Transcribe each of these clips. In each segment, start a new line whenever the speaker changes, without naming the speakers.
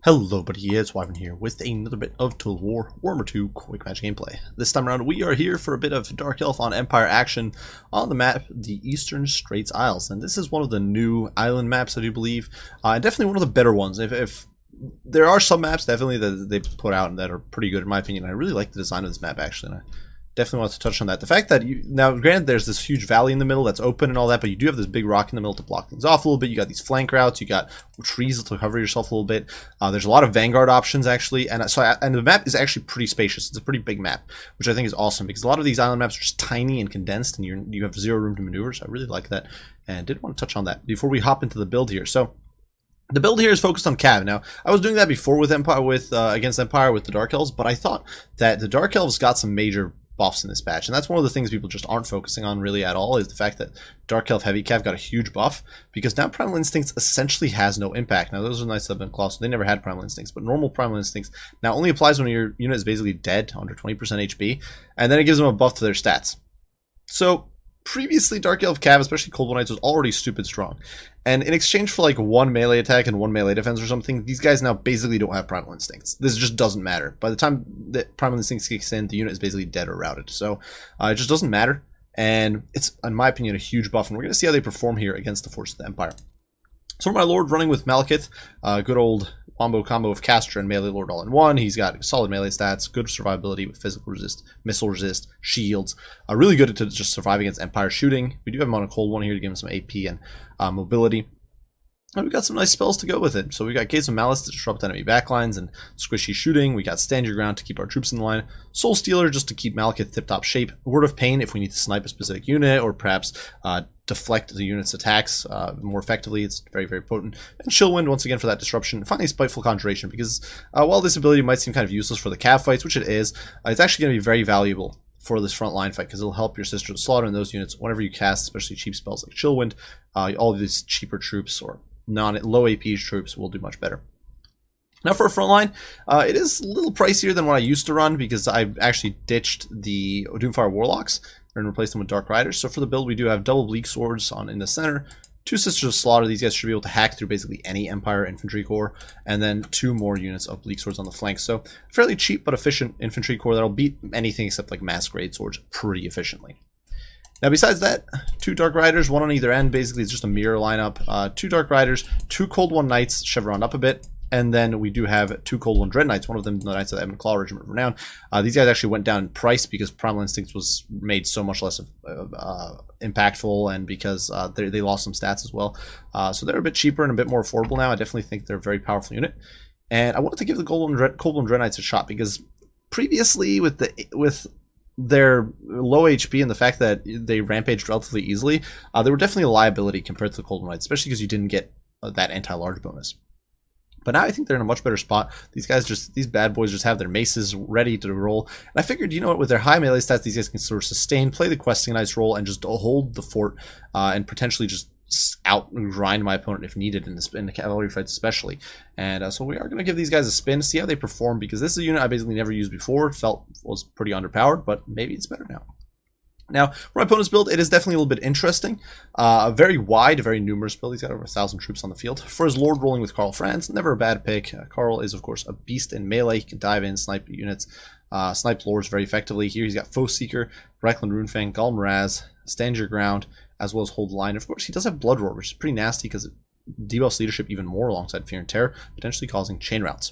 Hello buddy, it's Wyvern here with another bit of Total War Warhammer 2 quick match gameplay. This time around we are here for a bit of Dark Elf on Empire action on the map, the Eastern Straits Isles. And this is one of the new island maps, I do believe, and definitely one of the better ones. If there are some maps definitely that they put out and that are pretty good in my opinion. I really like the design of this map actually, and I definitely want to touch on that. The fact that now granted there's this huge valley in the middle that's open and all that, but you do have this big rock in the middle to block things off a little bit. You got these flank routes, you got trees to cover yourself a little bit. There's a lot of vanguard options actually, and and the map is actually pretty spacious. It's a pretty big map, which I think is awesome because a lot of these island maps are just tiny and condensed, and you have zero room to maneuver. So I really like that, and did want to touch on that before we hop into the build here. So the build here is focused on Cav. Now, I was doing that before with Empire, against Empire with the Dark Elves, but I thought that the Dark Elves got some major buffs in this patch, and that's one of the things people just aren't focusing on really at all, is the fact that Dark Elf Heavy Cav got a huge buff, because now Primal Instincts essentially has no impact. Now those are Knights that have been claws, so they never had Primal Instincts, but normal Primal Instincts now only applies when your unit is basically dead, under 20% HP, and then it gives them a buff to their stats. So previously Dark Elf Cav, especially Cold War Knights, was already stupid strong, and in exchange for like one melee attack and one melee defense or something, these guys now basically don't have Primal Instincts. This just doesn't matter. By the time that Primal Instincts kicks in, the unit is basically dead or routed, so it just doesn't matter, and it's, in my opinion, a huge buff, and we're going to see how they perform here against the Force of the Empire. So my Lord running with Malekith, good old wombo combo of Caster and Melee Lord all in one. He's got solid melee stats, good survivability with physical resist, missile resist, shields. Really good at just survive against Empire shooting. We do have him on a cold one here to give him some AP and mobility. And we've got some nice spells to go with it. So we got Gates of Malice to disrupt enemy backlines and squishy shooting. We got Stand Your Ground to keep our troops in the line. Soul Stealer just to keep Malekith tip-top shape. Word of Pain if we need to snipe a specific unit or perhaps deflect the unit's attacks more effectively. It's very, very potent. And Chill Wind once again for that disruption. Finally, Spiteful Conjuration, because while this ability might seem kind of useless for the Cav fights, which it is, it's actually going to be very valuable for this front line fight, because it'll help your sister to slaughter in those units whenever you cast, especially cheap spells like Chill Wind. All of these cheaper troops or low AP troops will do much better. Now for a front line, it is a little pricier than what I used to run, because I actually ditched the Doomfire Warlocks and replaced them with Dark Riders. So for the build, we do have double Bleak Swords in the center, 2 Sisters of Slaughter. These guys should be able to hack through basically any Empire infantry corps, and then 2 more units of Bleak Swords on the flanks. So fairly cheap but efficient infantry corps that'll beat anything except like Mass Grade Swords pretty efficiently. Now besides that, 2 Dark Riders, 1 on either end. Basically it's just a mirror lineup. 2 Dark Riders, 2 Cold One Knights, chevroned up a bit. And then we do have 2 Cold One Dread Knights, one of them the Knights of the Ebon Claw Regiment of Renown. These guys actually went down in price because Primal Instincts was made so much less impactful, and because they lost some stats as well. So they're a bit cheaper and a bit more affordable now. I definitely think they're a very powerful unit. And I wanted to give the Cold One Dread Knights a shot, because previously with their low HP and the fact that they rampaged relatively easily, they were definitely a liability compared to the Cold One Knights, especially because you didn't get that anti-large bonus. But now I think they're in a much better spot. These bad boys just have their maces ready to roll. And I figured, you know what, with their high melee stats, these guys can sort of sustain, play the questing Knights role, and just hold the fort, and potentially just out-grind my opponent if needed in the cavalry fights especially. And so we are going to give these guys a spin to see how they perform, because this is a unit I basically never used before. Felt was pretty underpowered, but maybe it's better now. Now, for my opponent's build, it is definitely a little bit interesting. A very wide, very numerous build. He's got over 1,000 troops on the field. For his Lord rolling with Karl Franz, never a bad pick. Karl is, of course, a beast in melee. He can dive in, snipe units, snipe lords very effectively. Here he's got Foe Seeker, Reikland Runefang, Gul Miraz, Stand Your Ground, as well as Hold the Line. Of course, he does have Blood Roar, which is pretty nasty because it debuffs leadership even more alongside Fear and Terror, potentially causing chain routes.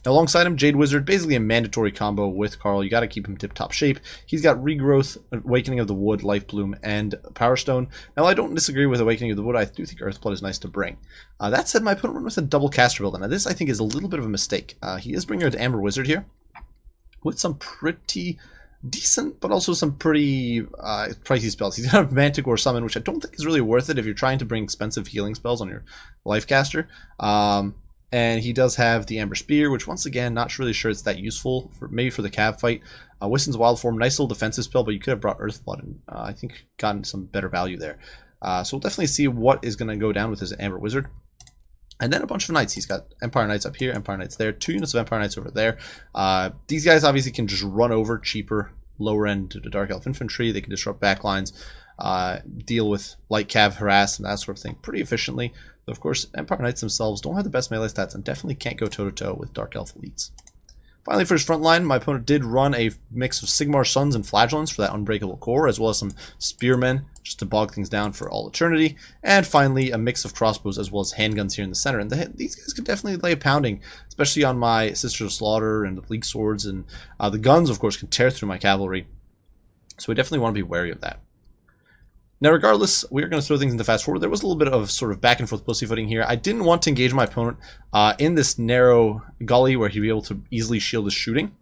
Now alongside him, Jade Wizard, basically a mandatory combo with Karl. You got to keep him tip-top shape. He's got Regrowth, Awakening of the Wood, Life Bloom, and Power Stone. Now I don't disagree with Awakening of the Wood. I do think Earthblood is nice to bring. That said, my opponent went with a double caster build. Now this I think is a little bit of a mistake. He is bringing an Amber Wizard here with some pretty decent, but also some pretty pricey spells. He's got a Manticore Summon, which I don't think is really worth it if you're trying to bring expensive healing spells on your Life Caster. And he does have the Amber Spear, which once again, not really sure it's that useful, maybe for the Cav fight. Wiston's Wild Form, nice little defensive spell, but you could have brought Earthblood and I think gotten some better value there. So we'll definitely see what is going to go down with his Amber Wizard. And then a bunch of Knights. He's got Empire Knights up here, Empire Knights there, 2 units of Empire Knights over there. These guys obviously can just run over cheaper, lower end to the Dark Elf Infantry. They can disrupt backlines, deal with light Cav harass and that sort of thing pretty efficiently. Though, of course, Empire Knights themselves don't have the best melee stats and definitely can't go toe-to-toe with Dark Elf elites. Finally, for his front line, my opponent did run a mix of Sigmar Sons and Flagellants for that unbreakable core, as well as some Spearmen, just to bog things down for all eternity. And finally, a mix of crossbows as well as handguns here in the center. And these guys could definitely lay a pounding, especially on my Sisters of Slaughter and the Bleak Swords. And the guns, of course, can tear through my cavalry. So we definitely want to be wary of that. Now, regardless, we're going to throw things into fast forward. There was a little bit of sort of back and forth pussyfooting here. I didn't want to engage my opponent in this narrow gully where he'd be able to easily shield his shooting.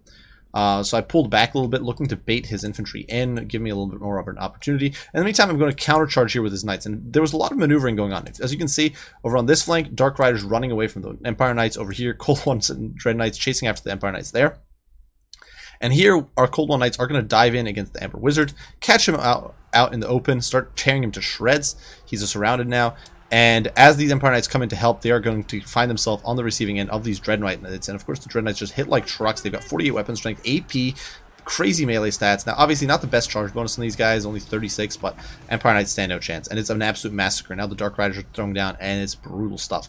So I pulled back a little bit, looking to bait his infantry in, give me a little bit more of an opportunity. And in the meantime, I'm going to countercharge here with his knights. And there was a lot of maneuvering going on. As you can see, over on this flank, Dark Riders running away from the Empire Knights. Over here, Cold Ones and Dread Knights chasing after the Empire Knights there. And here, our Cold One Knights are going to dive in against the Amber Wizard, catch him out in the open, start tearing him to shreds. He's surrounded now. And as these Empire Knights come in to help, they are going to find themselves on the receiving end of these Dread Knights. And of course, the Dread Knights just hit like trucks. They've got 48 weapon strength, AP, crazy melee stats. Now, obviously, not the best charge bonus on these guys, only 36, but Empire Knights stand no chance. And it's an absolute massacre. Now the Dark Riders are thrown down, and it's brutal stuff.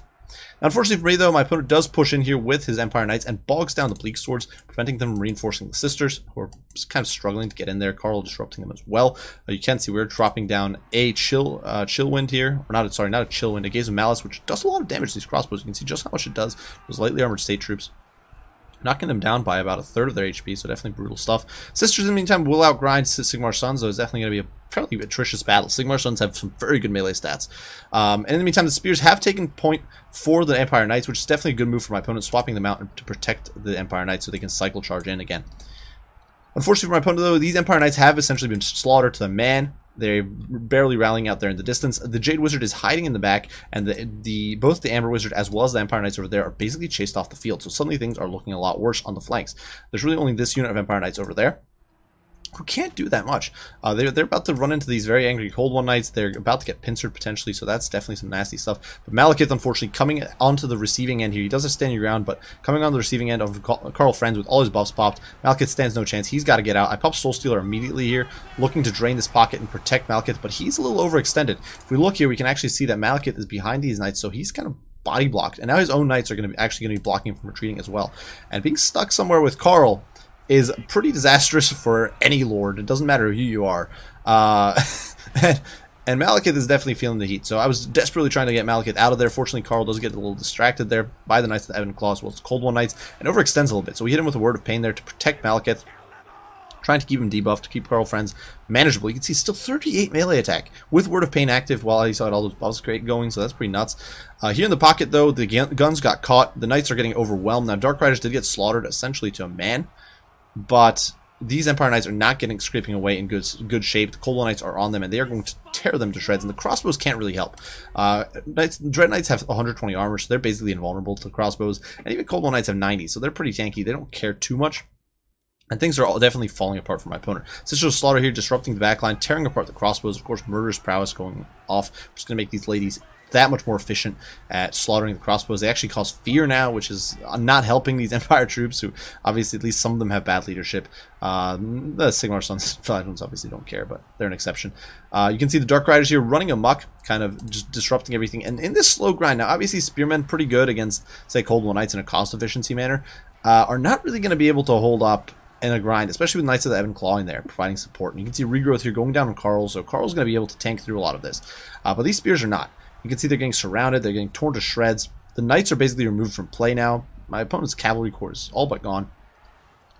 Now, unfortunately for me, though, my opponent does push in here with his Empire Knights and bogs down the Bleak Swords, preventing them from reinforcing the Sisters, who are kind of struggling to get in there. Carl disrupting them as well. You can see we're dropping down a chill wind here, or not a chill wind, a Gaze of Malice, which does a lot of damage to these crossbows. You can see just how much it does. Those lightly armored state troops, knocking them down by about a third of their HP, so definitely brutal stuff. Sisters, in the meantime, will outgrind Sigmar Sons, though it's definitely going to be a fairly atrocious battle. Sigmar Sons have some very good melee stats. And in the meantime, the Spears have taken point for the Empire Knights, which is definitely a good move for my opponent, swapping them out to protect the Empire Knights so they can cycle charge in again. Unfortunately for my opponent, though, these Empire Knights have essentially been slaughtered to the man. They're barely rallying out there in the distance. The Jade Wizard is hiding in the back, and both the Amber Wizard as well as the Empire Knights over there are basically chased off the field. So suddenly things are looking a lot worse on the flanks. There's really only this unit of Empire Knights over there, who can't do that much. They're about to run into these very angry Cold One Knights. They're about to get pincered potentially, so that's definitely some nasty stuff. But Malekith, unfortunately, coming onto the receiving end here. He does have standing ground, but coming on the receiving end of Carl Friends with all his buffs popped, Malekith stands no chance. He's got to get out. I pop Soul Stealer immediately here, looking to drain this pocket and protect Malekith, but he's a little overextended. If we look here, we can actually see that Malekith is behind these Knights, so he's kind of body blocked. And now his own Knights are actually going to be blocking him from retreating as well. And being stuck somewhere with Carl is pretty disastrous for any lord. It doesn't matter who you are. And Malekith is definitely feeling the heat. So I was desperately trying to get Malekith out of there. Fortunately, Carl does get a little distracted there by the Knights of the Ebon Claw as well as Cold One Knights, and overextends a little bit. So we hit him with a Word of Pain there to protect Malekith, trying to keep him debuffed, to keep Carl Friends manageable. You can see still 38 melee attack with Word of Pain active while he's got all those buffs going, so that's pretty nuts. Here in the pocket, though, the guns got caught. The Knights are getting overwhelmed. Now, Dark Riders did get slaughtered essentially to a man, but these Empire Knights are not scraping away in good shape. The Cold One Knights are on them, and they are going to tear them to shreds, and the crossbows can't really help. Dread Knights have 120 armor, so they're basically invulnerable to the crossbows, and even Cold One Knights have 90, so they're pretty tanky. They don't care too much. And things are all definitely falling apart for my opponent. Sister of Slaughter here disrupting the backline, tearing apart the crossbows. Of course, Murderous Prowess going off, which is going to make these ladies that much more efficient at slaughtering the crossbows. They actually cause fear now, which is not helping these Empire troops, who obviously at least some of them have bad leadership. The Sigmar Sons, Flagellants obviously don't care, but they're an exception. You can see the Dark Riders here running amok, kind of just disrupting everything. And in this slow grind, now obviously Spearmen pretty good against, say, Cold One Knights in a cost efficiency manner, are not really going to be able to hold up in a grind, especially with Knights of the Ebon Claw in there, providing support. And you can see regrowth here going down on Carl, so Carl's going to be able to tank through a lot of this. But these Spears are not. You can see they're getting surrounded, they're getting torn to shreds. The Knights are basically removed from play now. My opponent's cavalry corps is all but gone,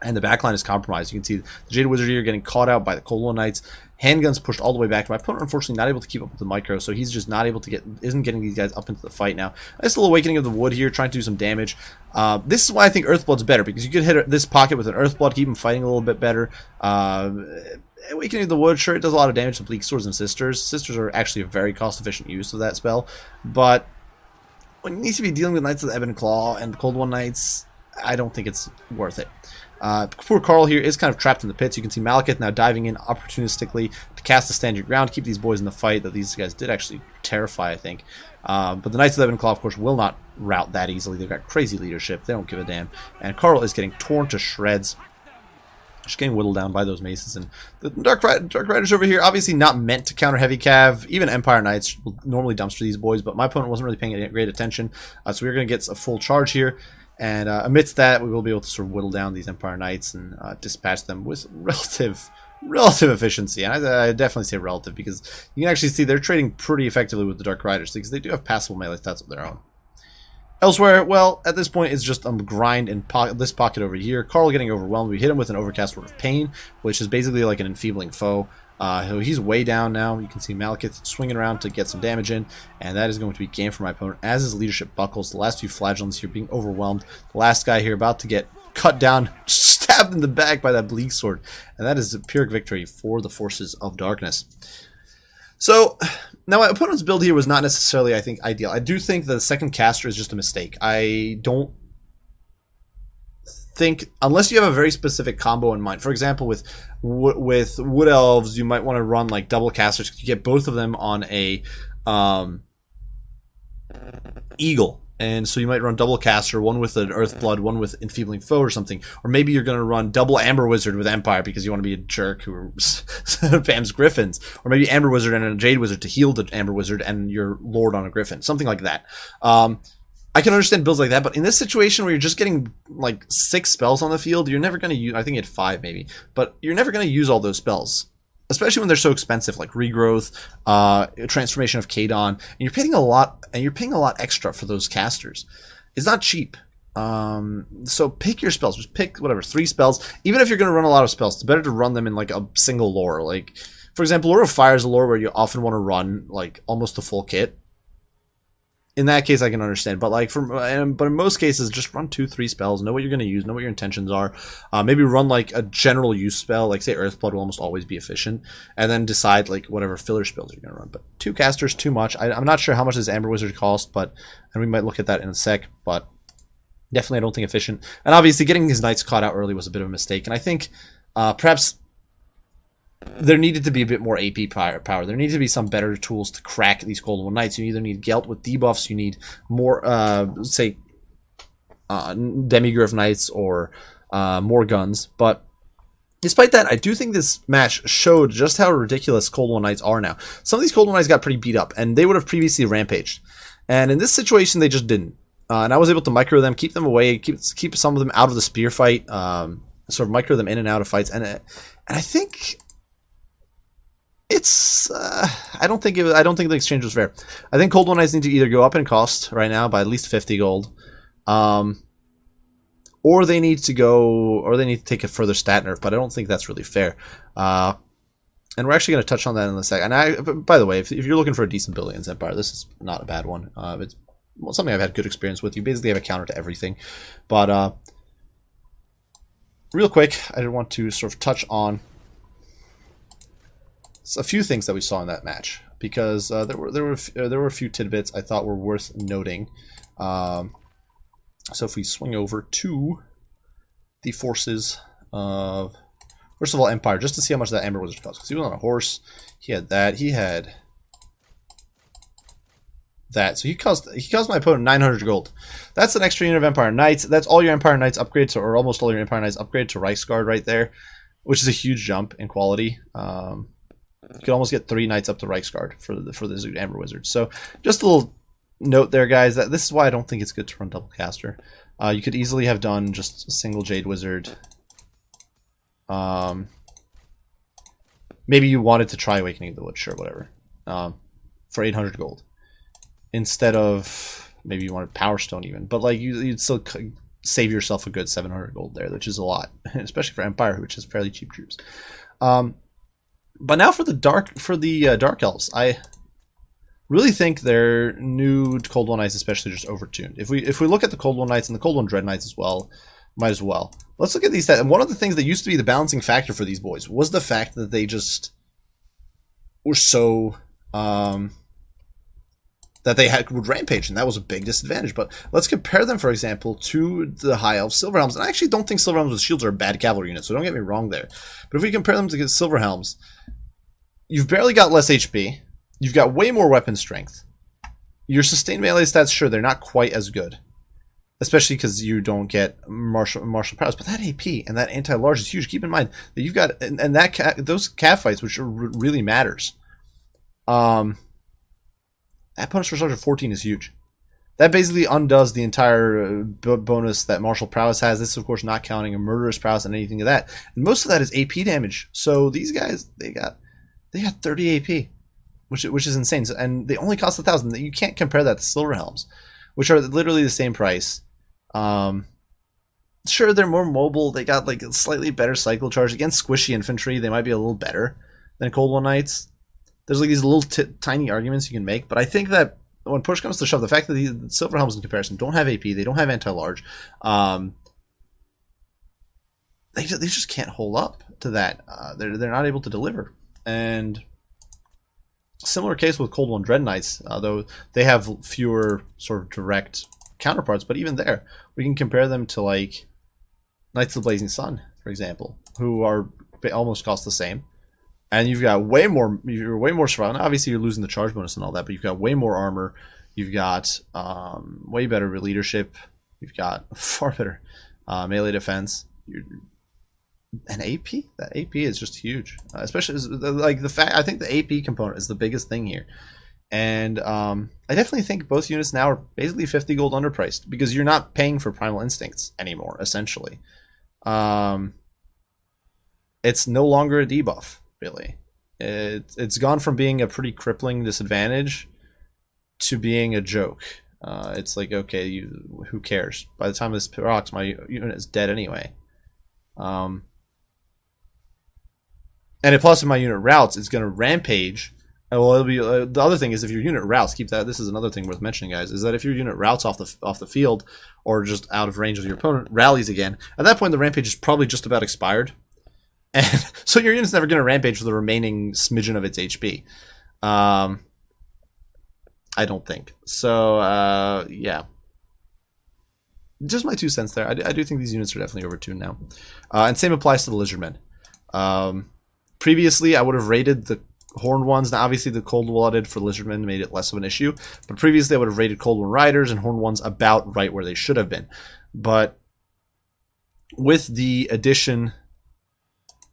and the backline is compromised. You can see the Jade Wizard here getting caught out by the Cold One Knights. Handguns pushed all the way back. My opponent, unfortunately, not able to keep up with the micro, so he's just not able to isn't getting these guys up into the fight now. Nice little Awakening of the Wood here, trying to do some damage. This is why I think Earthblood's better, because you could hit this pocket with an Earthblood, keep him fighting a little bit better. Awakening of the Wood, sure, it does a lot of damage to Bleak Swords and Sisters. Sisters are actually a very cost-efficient use of that spell, but when you need to be dealing with Knights of the Ebon Claw and Cold One Knights, I don't think it's worth it. Poor Carl here is kind of trapped in the pits. You can see Malekith now diving in opportunistically to cast the stand your ground, keep these boys in the fight that these guys did actually terrify, I think. But the Knights of the Ebon Claw, of course, will not rout that easily. They've got crazy leadership. They don't give a damn. And Carl is getting torn to shreds. Just getting whittled down by those maces. And the Dark Riders over here, obviously not meant to counter heavy cav. Even Empire Knights will normally dumpster these boys, but my opponent wasn't really paying any great attention. So we're going to get a full charge here. And amidst that, we will be able to sort of whittle down these Empire Knights and dispatch them with relative efficiency. And I definitely say relative, because you can actually see they're trading pretty effectively with the Dark Riders, because they do have passable melee stats of their own. Elsewhere, well, at this point, it's just a grind in this pocket over here. Carl getting overwhelmed. We hit him with an Overcast Word of Pain, which is basically like an enfeebling foe. He's way down now. You can see Malekith swinging around to get some damage in, and that is going to be game for my opponent, as his leadership buckles. The last few flagellants here being overwhelmed. The last guy here about to get cut down, stabbed in the back by that Bleak Sword, and that is a Pyrrhic victory for the forces of darkness. So, now my opponent's build here was not necessarily, I think, ideal. I do think the second caster is just a mistake. I don't think, unless you have a very specific combo in mind. For example, with Wood Elves, you might want to run like double casters. You get both of them on a Eagle. And so you might run double caster, one with an Earthblood, one with Enfeebling Foe or something. Or maybe you're going to run double Amber Wizard with Empire because you want to be a jerk who spams Griffins. Or maybe Amber Wizard and a Jade Wizard to heal the Amber Wizard and your Lord on a Griffin. Something like that. I can understand builds like that, but in this situation where you're just getting like 6 spells on the field, you're never going to use, I think you had 5 maybe, but you're never going to use all those spells. Especially when they're so expensive, like Regrowth, Transformation of Kadon, and you're paying a lot extra for those casters. It's not cheap. So pick your spells. Just pick whatever 3 spells. Even if you're going to run a lot of spells, it's better to run them in like a single lore. Like, for example, Lore of Fire is a lore where you often want to run like almost the full kit. In that case, I can understand, but like but in most cases, just run 2-3 spells. Know what you're going to use. Know what your intentions are. Maybe run like a general use spell, like say Earthblood will almost always be efficient, and then decide like whatever filler spells you're going to run. But 2 casters, too much. I'm not sure how much this Amber Wizard cost, and we might look at that in a sec. But definitely, I don't think efficient. And obviously, getting his knights caught out early was a bit of a mistake. And I think perhaps there needed to be a bit more AP power. There needed to be some better tools to crack these Cold War Knights. You either need Gelt with debuffs, you need more, say, Demigryph Knights or more guns. But despite that, I do think this match showed just how ridiculous Cold War Knights are now. Some of these Cold War Knights got pretty beat up, and they would have previously rampaged. And in this situation, they just didn't. And I was able to micro them, keep them away, keep some of them out of the spear fight, sort of micro them in and out of fights. And I think it's I don't think the exchange was fair. I think Cold War Knights need to either go up in cost right now by at least 50 gold, or they need to take a further stat nerf. But I don't think that's really fair. And we're actually going to touch on that in a sec. And by the way, if you're looking for a decent build against Empire, this is not a bad one. It's something I've had good experience with. You basically have a counter to everything. But real quick, I want to sort of touch on a few things that we saw in that match, because there were a few tidbits I thought were worth noting. So if we swing over to the forces of, first of all, Empire, just to see how much that Amber Wizard cost, because he was on a horse, he had that, he had that, so he cost my opponent 900 gold. That's an extra unit of Empire Knights. That's all your Empire Knights upgrade to, or almost all your Empire Knights upgrade to Reichsguard right there, which is a huge jump in quality. You could almost get 3 knights up to Reichsguard for the Amber Wizard. So just a little note there, guys, that this is why I don't think it's good to run double caster. You could easily have done just a single Jade Wizard. Maybe you wanted to try Awakening the Wood, sure, whatever, for 800 gold. Instead of, maybe you wanted Power Stone even. But like you'd still save yourself a good 700 gold there, which is a lot, especially for Empire, which is fairly cheap troops. But now for the Dark Elves, I really think their new Cold War Knights especially just overtuned. If we look at the Cold War Knights and the Cold War Dread Knights as well, might as well. Let's look at these stats. And one of the things that used to be the balancing factor for these boys was the fact that they just were so that they would rampage, and that was a big disadvantage. But let's compare them, for example, to the High Elves, Silver Helms. And I actually don't think Silver Helms with shields are a bad cavalry unit, so don't get me wrong there. But if we compare them to Silver Helms, you've barely got less HP, you've got way more weapon strength. Your sustained melee stats, sure, they're not quite as good. especially because you don't get martial prowess. But that AP and that anti-large is huge. Keep in mind that you've got and that those cav fights, which really matters. That bonus for charge of 14 is huge. That basically undoes the entire bonus that martial prowess has. This is, of course, not counting a murderous prowess and anything of that. And most of that is AP damage. So these guys, they got 30 AP, which is insane. So, and they only cost 1,000. You can't compare that to Silver Helms, which are literally the same price. Sure, they're more mobile. They got like a slightly better cycle charge against squishy infantry. They might be a little better than Cold War Knights. There's like these little tiny arguments you can make, but I think that when push comes to shove, the fact that the Silver Helms in comparison don't have AP, they don't have anti-large, they just can't hold up to that. They're not able to deliver. And similar case with Cold One Dread Knights, though they have fewer sort of direct counterparts, but even there, we can compare them to like Knights of the Blazing Sun, for example, who are almost cost the same. And you've got you're way more survival. Now, obviously, you're losing the charge bonus and all that, but you've got way more armor. You've got way better leadership. You've got far better melee defense. And AP, that AP is just huge. Especially like the fact, I think the AP component is the biggest thing here. And I definitely think both units now are basically 50 gold underpriced because you're not paying for Primal Instincts anymore. Essentially, it's no longer a debuff. Really, it's gone from being a pretty crippling disadvantage to being a joke. It's like, okay, who cares? By the time this procs, my unit is dead anyway. And plus, if my unit routes, it's going to rampage. Well, it'll be the other thing is if your unit routes, keep that. This is another thing worth mentioning, guys, is that if your unit routes off the field or just out of range of your opponent, rallies again. At that point, the rampage is probably just about expired. And so your unit's never going to rampage for the remaining smidgen of its HP. I don't think. So, yeah. Just my 2 cents there. I do think these units are definitely overtuned now. And same applies to the Lizardmen. Previously, I would have rated the Horned ones. Now, obviously, the Cold-Blooded for Lizardmen made it less of an issue. But previously, I would have rated Cold One Riders and Horned ones about right where they should have been. But with the addition...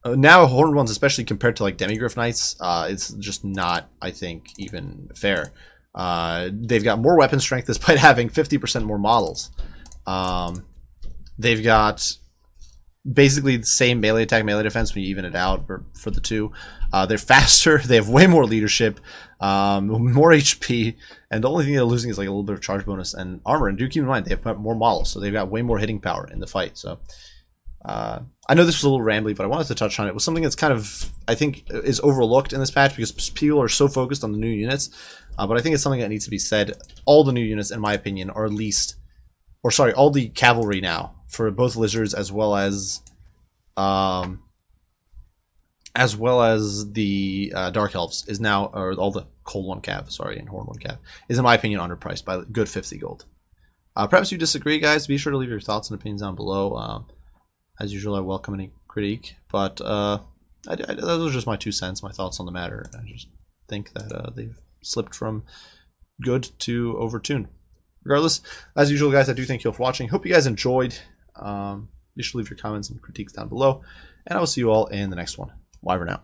now Horned ones, especially compared to like Demigryph Knights, it's just not, I think, even fair. They've got more weapon strength despite having 50% more models. They've got basically the same melee attack, melee defense when you even it out for the two. They're faster. They have way more leadership, more HP, and the only thing they're losing is like a little bit of charge bonus and armor. And do keep in mind they have more models, so they've got way more hitting power in the fight. So. I know this was a little rambly, but I wanted to touch on it. It was something that's kind of, I think, is overlooked in this patch because people are so focused on the new units. But I think it's something that needs to be said. All the new units, in my opinion, are at least, or sorry, all the cavalry now for both lizards as well as the Dark Elves is now, or all the Cold One Cav, sorry, and Horn One Cav is, in my opinion, underpriced by a good 50 gold. Perhaps you disagree, guys. Be sure to leave your thoughts and opinions down below. As usual, I welcome any critique, but those are just my 2 cents, my thoughts on the matter. I just think that they've slipped from good to overtuned. Regardless, as usual, guys, I do thank you all for watching. Hope you guys enjoyed. Be sure to leave your comments and critiques down below, and I will see you all in the next one. Wyvern out.